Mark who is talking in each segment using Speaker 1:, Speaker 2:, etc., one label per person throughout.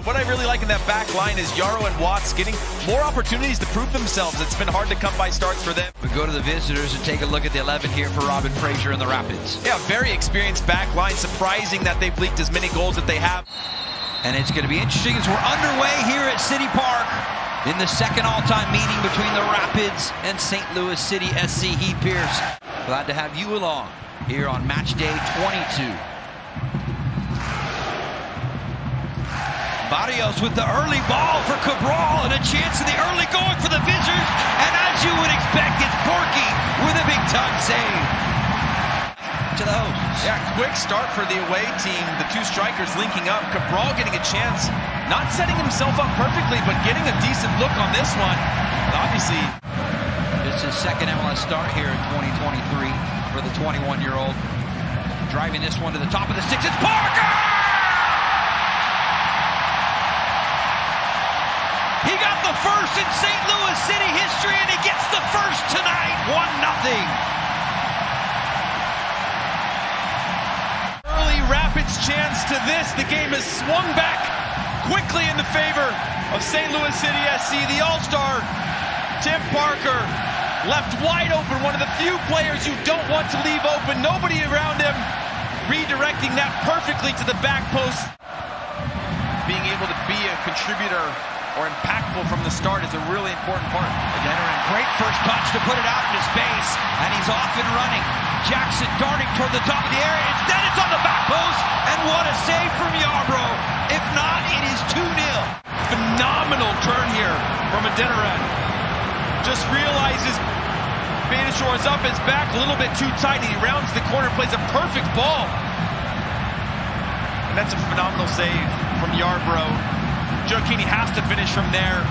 Speaker 1: What I really like in that back line is Yarrow and Watts getting more opportunities to prove themselves. It's been hard to come by starts for them.
Speaker 2: We go to the visitors and take a look at the 11 here for Robin Fraser and the Rapids.
Speaker 1: Yeah, very experienced back line. Surprising that they've leaked as many goals that they have.
Speaker 2: And it's going to be interesting as we're underway here at City Park in the second all-time meeting between the Rapids and St. Louis City SC. Heath Pierce, glad to have you along here on match day 22. Barrios with the early ball for Cabral and a chance in the early going for the visitors. And as you would expect, it's Borky with a big-time save. To the hosts.
Speaker 1: Yeah, quick start for the away team. The two strikers linking up. Cabral getting a chance, not setting himself up perfectly, but getting a decent look on this one. Obviously,
Speaker 2: it's his second MLS start here in 2023 for the 21-year-old. Driving this one to the top of the six. It's Parker! He got the first in St. Louis City history, and he gets the first tonight. 1-0.
Speaker 1: Rapids chance to this. The game has swung back quickly in the favor of St. Louis City SC. The All-Star, Tim Parker, left wide open. One of the few players you don't want to leave open. Nobody around him. Redirecting that perfectly to the back post. Being able to be a contributor or impactful from the start is a really important part.
Speaker 2: Again, a great first touch to put it out into space, and he's off and running. Jackson darting toward the top of the area. Instead, it's on the back post, and what a save from Yarbrough. If not, it is 2-0.
Speaker 1: Phenomenal turn here from Adeniran. Just realizes Banashore is up his back a little bit too tight. He rounds the corner, plays a perfect ball. And that's a phenomenal save from Yarbrough. Gioacchini has to finish from there.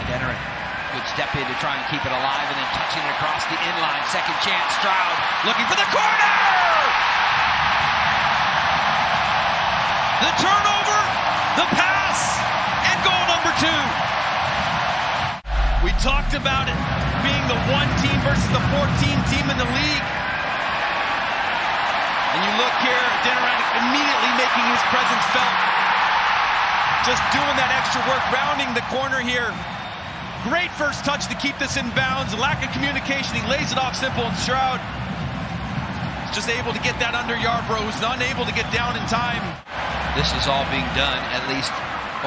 Speaker 2: Adeniran, good step in to try and keep it alive, and then touching it across the inline. Second chance, Stroud looking for the corner! The turnover, the pass, and goal number 2.
Speaker 1: We talked about it being the 1 team versus the 14 team in the league. And you look here, Adeniran immediately making his presence felt. Just doing that extra work, rounding the corner here. Great first touch to keep this in bounds. Lack of communication, he lays it off simple, and Stroud is just able to get that under Yarbrough, who's unable to get down in time.
Speaker 2: This is all being done, at least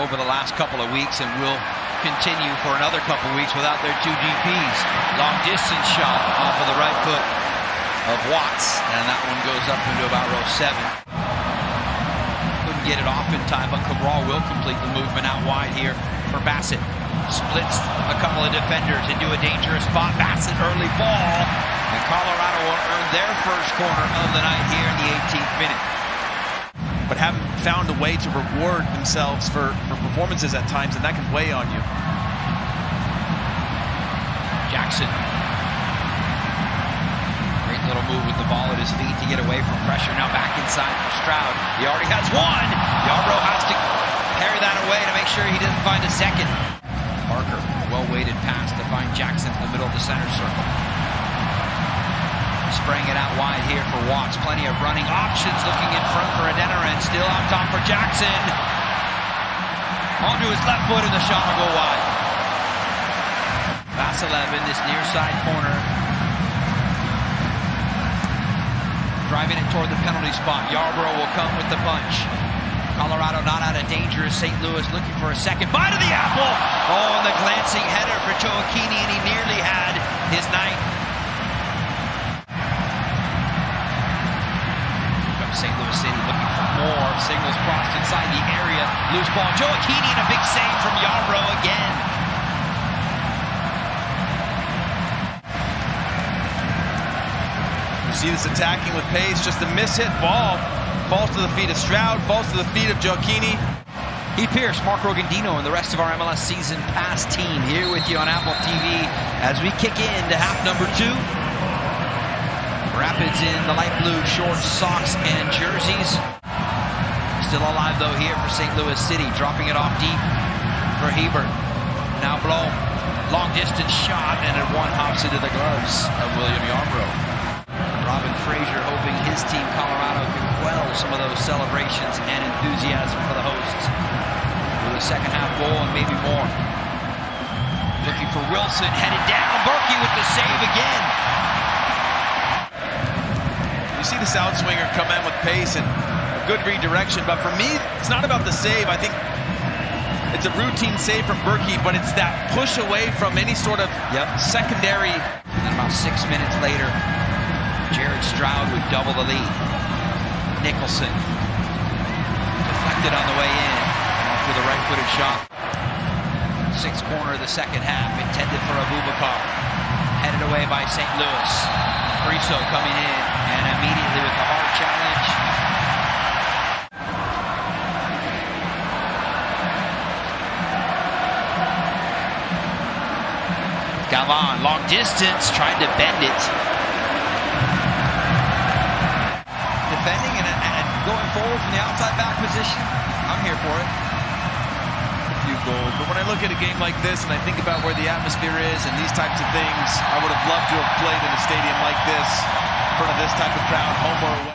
Speaker 2: over the last couple of weeks, and will continue for another couple of weeks without their 2 DPs. Long distance shot off of the right foot of Watts, and that one goes up into about row 7. Couldn't get it off in time, but Cabral will complete the movement out wide here for Bassett. Splits a couple of defenders into a dangerous spot. Bassett early ball, and Colorado will earn their first corner of the night here in the 18th minute.
Speaker 1: But haven't found a way to reward themselves for performances at times, and that can weigh on you.
Speaker 2: Jackson. Great little move with the ball at his feet to get away from pressure. Now back inside for Stroud. He already has one. Yarbrough has to carry that away to make sure he doesn't find a second. Parker, well-weighted pass to find Jackson in the middle of the center circle. Spraying it out wide here for Watts. Plenty of running options looking in front for Adeniran. Still on top for Jackson. Onto his left foot, and the shot will go wide. Pass 11, this near side corner. Driving it toward the penalty spot. Yarbrough will come with the punch. Colorado not out of danger as St. Louis looking for a second bite of the apple. Oh, and the glancing header for Gioacchini, and he nearly had his ninth. St. Louis City looking for more. Signals crossed inside the area. Loose ball. Gioacchini, and a big save from Yarbrough again.
Speaker 1: You see this attacking with pace, just a miss-hit ball. Falls to the feet of Stroud, falls to the feet of Gioacchini.
Speaker 2: Heath Pierce, Mark Rogandino, and the rest of our MLS Season Pass team here with you on Apple TV as we kick into half number 2. Rapids in the light blue shorts, socks, and jerseys. Still alive, though, here for St. Louis City. Dropping it off deep for Hebert. Now Blow. Long distance shot, and it one hops into the gloves of William Yarbrough. Robin Fraser some of those celebrations and enthusiasm for the hosts. With a second half goal and maybe more. Looking for Wilson, headed down. Berkey with the save again.
Speaker 1: You see the south swinger come in with pace and a good redirection, but for me, it's not about the save. I think it's a routine save from Berkey, but it's that push away from any sort of secondary.
Speaker 2: And about 6 minutes later, Jared Stroud would double the lead. Nicholson deflected on the way in with a right-footed shot. Sixth corner of the second half, intended for Abubakar. Headed away by St. Louis. Friso coming in, and immediately with the hard challenge. Galvan, long distance, tried to bend it. Defending and going forward from the outside back position. I'm here for it.
Speaker 1: Goals. But when I look at a game like this and I think about where the atmosphere is and these types of things, I would have loved to have played in a stadium like this in front of this type of crowd, home or away.